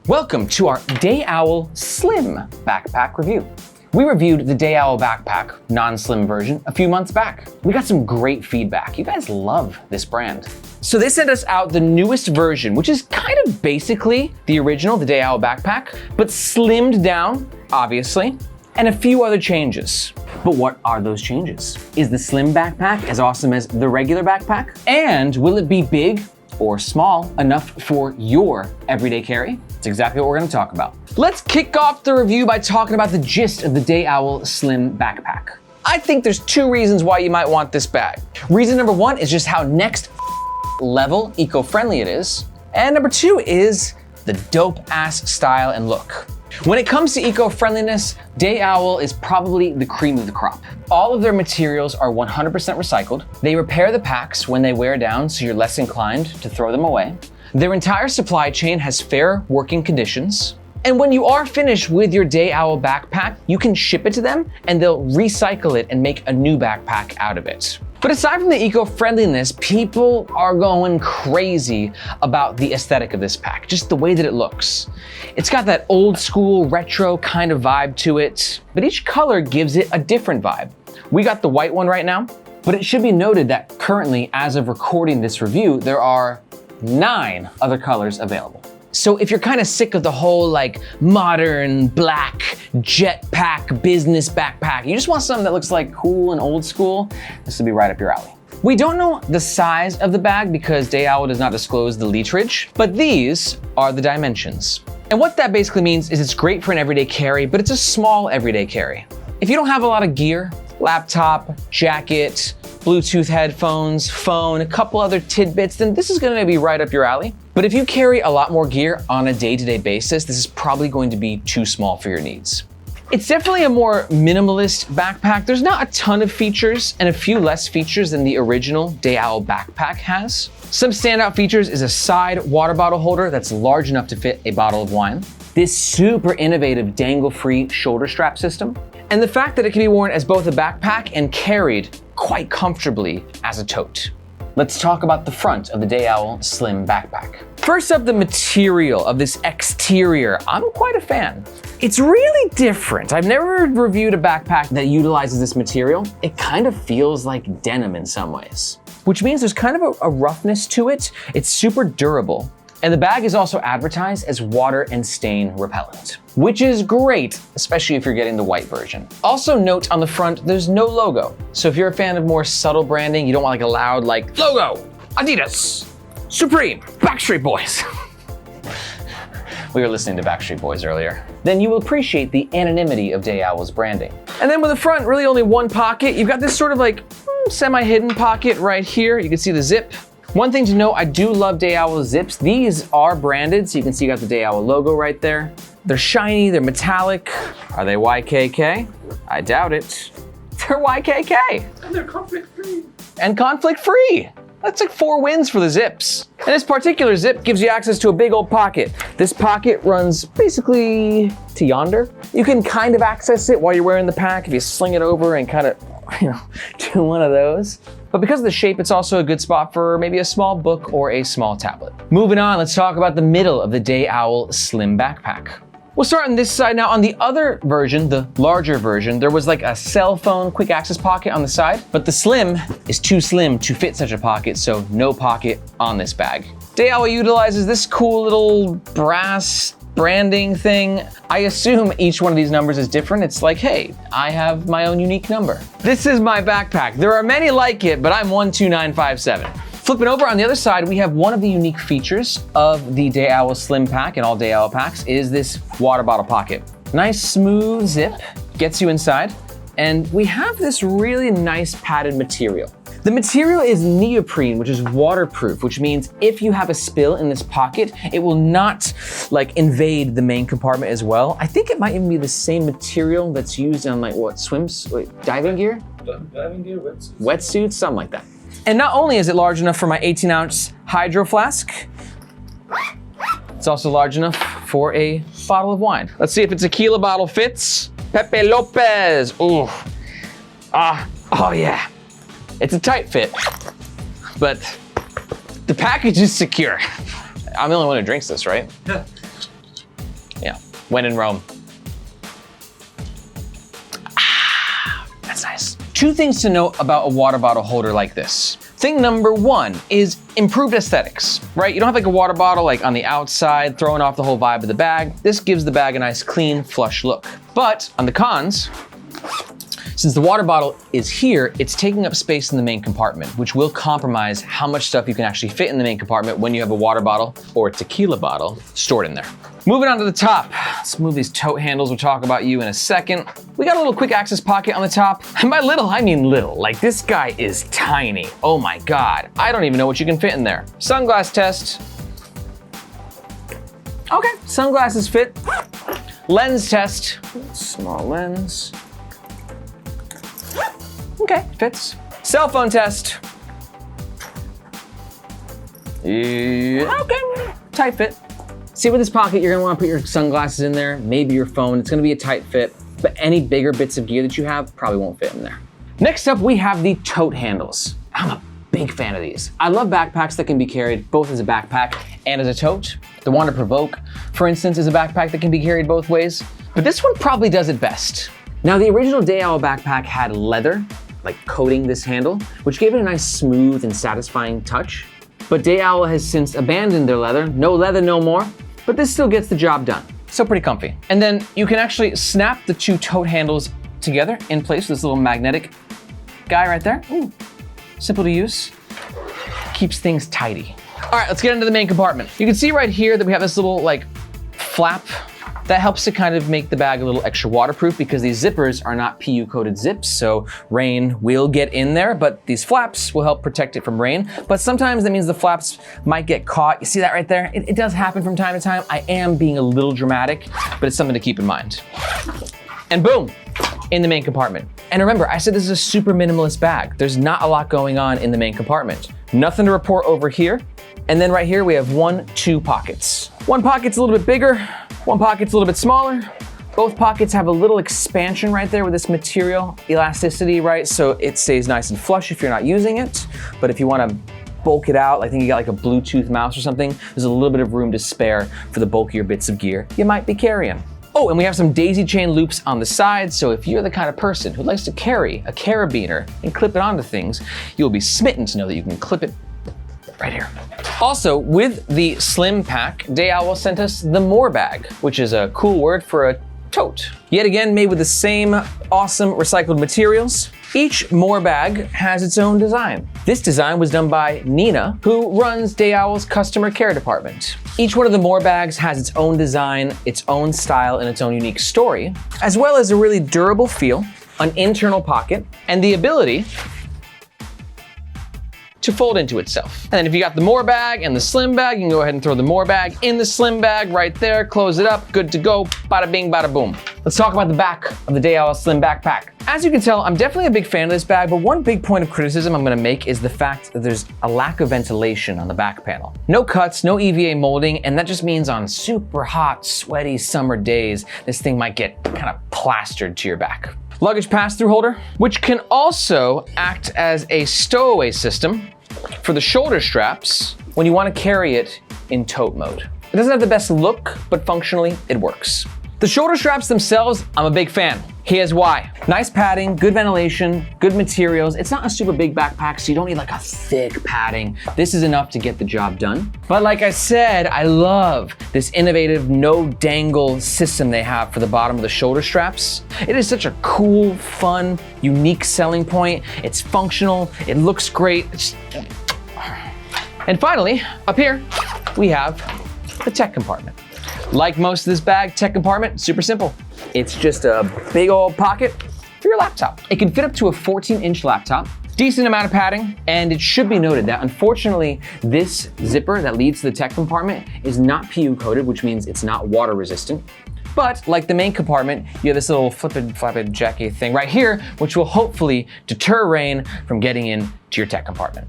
Welcome to our Day Owl Slim backpack review. We reviewed the Day Owl backpack, non-slim version, a few months back. We got some great feedback. You guys love this brand. So they sent us out the newest version, which is kind of basically the original, the Day Owl backpack, but slimmed down, obviously, and a few other changes. But what are those changes? Is the slim backpack as awesome as the regular backpack? And will it be big or small enough for your everyday carry? That's exactly what we're gonna talk about. Let's kick off the review by talking about the gist of the Day Owl Slim backpack. I think there's two reasons why you might want this bag. Reason number one is just how next level eco-friendly it is. And number two is the dope-ass style and look. When it comes to eco-friendliness, Day Owl is probably the cream of the crop. All of their materials are 100% recycled. They repair the packs when they wear down, so you're less inclined to throw them away. Their entire supply chain has fair working conditions. And when you are finished with your Day Owl backpack, you can ship it to them and they'll recycle it and make a new backpack out of it. But aside from the eco-friendliness, people are going crazy about the aesthetic of this pack, just the way that it looks. It's got that old school retro kind of vibe to it, but each color gives it a different vibe. We got the white one right now, but it should be noted that currently, as of recording this review, there are 9 other colors available. So if you're kind of sick of the whole like modern black jetpack business backpack, you just want something that looks like cool and old school, this would be right up your alley. We don't know the size of the bag because Day Owl does not disclose the literage, but these are the dimensions. And what that basically means is it's great for an everyday carry, but it's a small everyday carry. If you don't have a lot of gear, laptop, jacket, Bluetooth headphones, phone, a couple other tidbits, then this is gonna be right up your alley. But if you carry a lot more gear on a day-to-day basis, this is probably going to be too small for your needs. It's definitely a more minimalist backpack. There's not a ton of features and a few less features than the original Day Owl backpack has. Some standout features is a side water bottle holder that's large enough to fit a bottle of wine, this super innovative dangle-free shoulder strap system, and the fact that it can be worn as both a backpack and carried quite comfortably as a tote. Let's talk about the front of the Day Owl Slim backpack. First up, the material of this exterior. I'm quite a fan. It's really different. I've never reviewed a backpack that utilizes this material. It kind of feels like denim in some ways, which means there's kind of a roughness to it. It's super durable. And the bag is also advertised as water and stain repellent, which is great, especially if you're getting the white version. Also note on the front, there's no logo. So if you're a fan of more subtle branding, you don't want like a loud like logo, Adidas, Supreme, Backstreet Boys. We were listening to Backstreet Boys earlier. Then you will appreciate the anonymity of Day Owl's branding. And then with the front, really only one pocket. You've got this sort of like semi-hidden pocket right here. You can see the zip. One thing to note, I do love Day Owl zips. These are branded, so you can see you got the Day Owl logo right there. They're shiny, they're metallic. Are they YKK? I doubt it. They're YKK. And they're conflict-free. And conflict-free. That's like 4 wins for the zips. And this particular zip gives you access to a big old pocket. This pocket runs basically to yonder. You can kind of access it while you're wearing the pack if you sling it over and kind of, do one of those. But because of the shape, it's also a good spot for maybe a small book or a small tablet. Moving on, let's talk about the middle of the Day Owl Slim backpack. We'll start on this side. Now on the other version, the larger version, there was like a cell phone quick access pocket on the side, but the Slim is too slim to fit such a pocket, so no pocket on this bag. Day Owl utilizes this cool little brass branding thing. I assume each one of these numbers is different. It's like, hey, I have my own unique number. This is my backpack. There are many like it, but I'm 12957. Flipping over on the other side, we have one of the unique features of the Day Owl Slim pack and all Day Owl packs is this water bottle pocket. Nice smooth zip, gets you inside, and we have this really nice padded material. The material is neoprene, which is waterproof, which means if you have a spill in this pocket, it will not like invade the main compartment as well. I think it might even be the same material that's used on like what, diving gear? Diving gear, wetsuits. Wetsuits, something like that. And not only is it large enough for my 18-ounce hydro flask, it's also large enough for a bottle of wine. Let's see if a tequila bottle fits. Pepe Lopez, ooh. Oh yeah. It's a tight fit, but the package is secure. I'm the only one who drinks this, right? Yeah. when in Rome. That's nice. Two things to note about a water bottle holder like this. Thing number one is improved aesthetics, right? You don't have like a water bottle like on the outside, throwing off the whole vibe of the bag. This gives the bag a nice, clean, flush look. But on the cons, since the water bottle is here, it's taking up space in the main compartment, which will compromise how much stuff you can actually fit in the main compartment when you have a water bottle or a tequila bottle stored in there. Moving on to the top, let's move these tote handles. We'll talk about you in a second. We got a little quick access pocket on the top. And by little, I mean little. Like this guy is tiny. Oh my God. I don't even know what you can fit in there. Sunglass test. Okay, sunglasses fit. Lens test. Small lens. Okay, fits. Cell phone test. Yeah, okay, tight fit. See, with this pocket, you're gonna wanna put your sunglasses in there, maybe your phone. It's gonna be a tight fit, but any bigger bits of gear that you have probably won't fit in there. Next up, we have the tote handles. I'm a big fan of these. I love backpacks that can be carried both as a backpack and as a tote. The Wandrd PRVKE, for instance, is a backpack that can be carried both ways, but this one probably does it best. Now, the original Day Owl backpack had leather, like coating this handle, which gave it a nice smooth and satisfying touch. But Day Owl has since abandoned their leather. No leather, no more. But this still gets the job done. Still pretty comfy. And then you can actually snap the two tote handles together in place with this little magnetic guy right there. Ooh, simple to use. Keeps things tidy. All right, let's get into the main compartment. You can see right here that we have this little like flap that helps to kind of make the bag a little extra waterproof because these zippers are not PU coated zips, so rain will get in there, but these flaps will help protect it from rain. But sometimes that means the flaps might get caught. You see that right there? It does happen from time to time. I am being a little dramatic, but it's something to keep in mind. And boom, in the main compartment. And remember, I said this is a super minimalist bag. There's not a lot going on in the main compartment. Nothing to report over here. And then right here, we have two pockets. One pocket's a little bit bigger, one pocket's a little bit smaller. Both pockets have a little expansion right there with this material elasticity, right? So it stays nice and flush if you're not using it. But if you wanna bulk it out, I think you got like a Bluetooth mouse or something, there's a little bit of room to spare for the bulkier bits of gear you might be carrying. Oh, and we have some daisy chain loops on the side, so if you're the kind of person who likes to carry a carabiner and clip it onto things, you'll be smitten to know that you can clip it right here. Also, with the slim pack, Day Owl sent us the More bag, which is a cool word for a tote. Yet again, made with the same awesome recycled materials. Each More bag has its own design. This design was done by Nina, who runs Day Owl's customer care department. Each one of the More bags has its own design, its own style, and its own unique story, as well as a really durable feel, an internal pocket, and the ability to fold into itself. And then if you got the More bag and the slim bag, you can go ahead and throw the More bag in the slim bag right there, close it up, good to go, bada bing, bada boom. Let's talk about the back of the Day Owl Slim Backpack. As you can tell, I'm definitely a big fan of this bag, but one big point of criticism I'm gonna make is the fact that there's a lack of ventilation on the back panel. No cuts, no EVA molding, and that just means on super hot, sweaty summer days, this thing might get kind of plastered to your back. Luggage pass-through holder, which can also act as a stowaway system for the shoulder straps when you want to carry it in tote mode. It doesn't have the best look, but functionally it works. The shoulder straps themselves, I'm a big fan. Here's why. Nice padding, good ventilation, good materials. It's not a super big backpack, so you don't need like a thick padding. This is enough to get the job done. But like I said, I love this innovative no dangle system they have for the bottom of the shoulder straps. It is such a cool, fun, unique selling point. It's functional, it looks great. And finally, up here, we have the tech compartment. Like most of this bag, tech compartment, super simple. It's just a big old pocket for your laptop. It can fit up to a 14-inch laptop, decent amount of padding, and it should be noted that unfortunately, this zipper that leads to the tech compartment is not PU coated, which means it's not water resistant. But like the main compartment, you have this little flapped jacky thing right here, which will hopefully deter rain from getting into your tech compartment.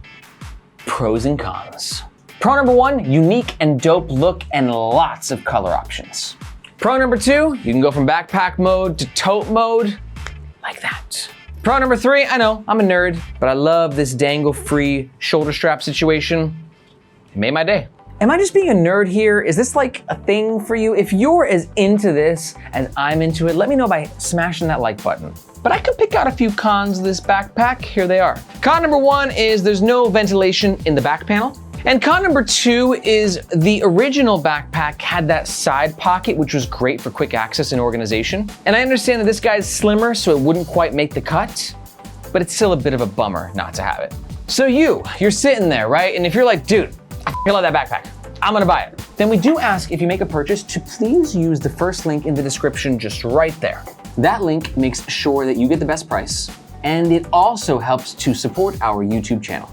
Pros and cons. Pro number one, unique and dope look and lots of color options. Pro number two, you can go from backpack mode to tote mode like that. Pro number three, I know, I'm a nerd, but I love this dangle-free shoulder strap situation. It made my day. Am I just being a nerd here? Is this like a thing for you? If you're as into this as I'm into it, let me know by smashing that like button. But I could pick out a few cons of this backpack. Here they are. Con number 1 is there's no ventilation in the back panel. And con number 2 is the original backpack had that side pocket, which was great for quick access and organization. And I understand that this guy's slimmer, so it wouldn't quite make the cut, but it's still a bit of a bummer not to have it. So you're sitting there, right? And if you're like, dude, I love that backpack, I'm gonna buy it. Then we do ask if you make a purchase to please use the first link in the description just right there. That link makes sure that you get the best price, and it also helps to support our YouTube channel.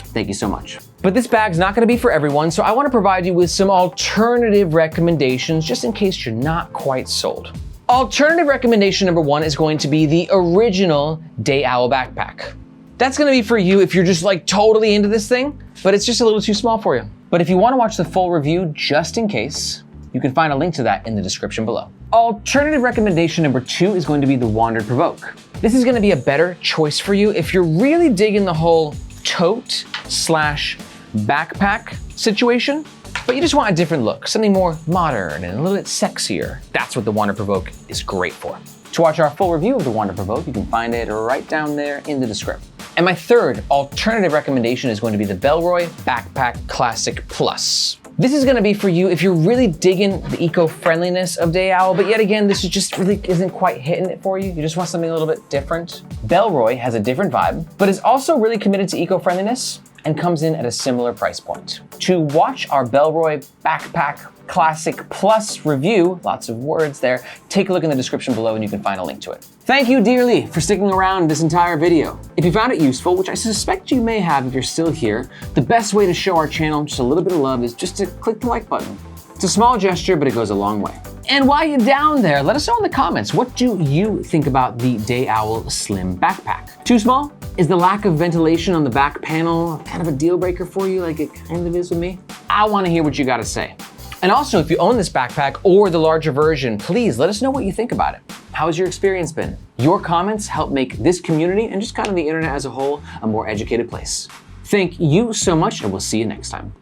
Thank you so much. But this bag's not gonna be for everyone, so I wanna provide you with some alternative recommendations just in case you're not quite sold. Alternative recommendation number 1 is going to be the original Day Owl backpack. That's gonna be for you if you're just like totally into this thing, but it's just a little too small for you. But if you wanna watch the full review just in case, you can find a link to that in the description below. Alternative recommendation number 2 is going to be the Wandrd PRVKE. This is gonna be a better choice for you if you're really digging the whole tote / backpack situation, but you just want a different look, something more modern and a little bit sexier. That's what the Wandrd PRVKE is great for. To watch our full review of the Wandrd PRVKE, you can find it right down there in the description. And my third alternative recommendation is going to be the Bellroy Backpack Classic Plus. This is gonna be for you if you're really digging the eco-friendliness of Day Owl, but yet again, this is just really isn't quite hitting it for you. You just want something a little bit different. Bellroy has a different vibe, but is also really committed to eco-friendliness and comes in at a similar price point. To watch our Bellroy Backpack Classic Plus review, lots of words there, take a look in the description below and you can find a link to it. Thank you dearly for sticking around this entire video. If you found it useful, which I suspect you may have if you're still here, the best way to show our channel just a little bit of love is just to click the like button. It's a small gesture, but it goes a long way. And while you're down there, let us know in the comments, what do you think about the Day Owl Slim Backpack? Too small? Is the lack of ventilation on the back panel kind of a deal breaker for you like it kind of is with me? I wanna hear what you gotta say. And also, if you own this backpack or the larger version, please let us know what you think about it. How has your experience been? Your comments help make this community and just kind of the internet as a whole a more educated place. Thank you so much, and we'll see you next time.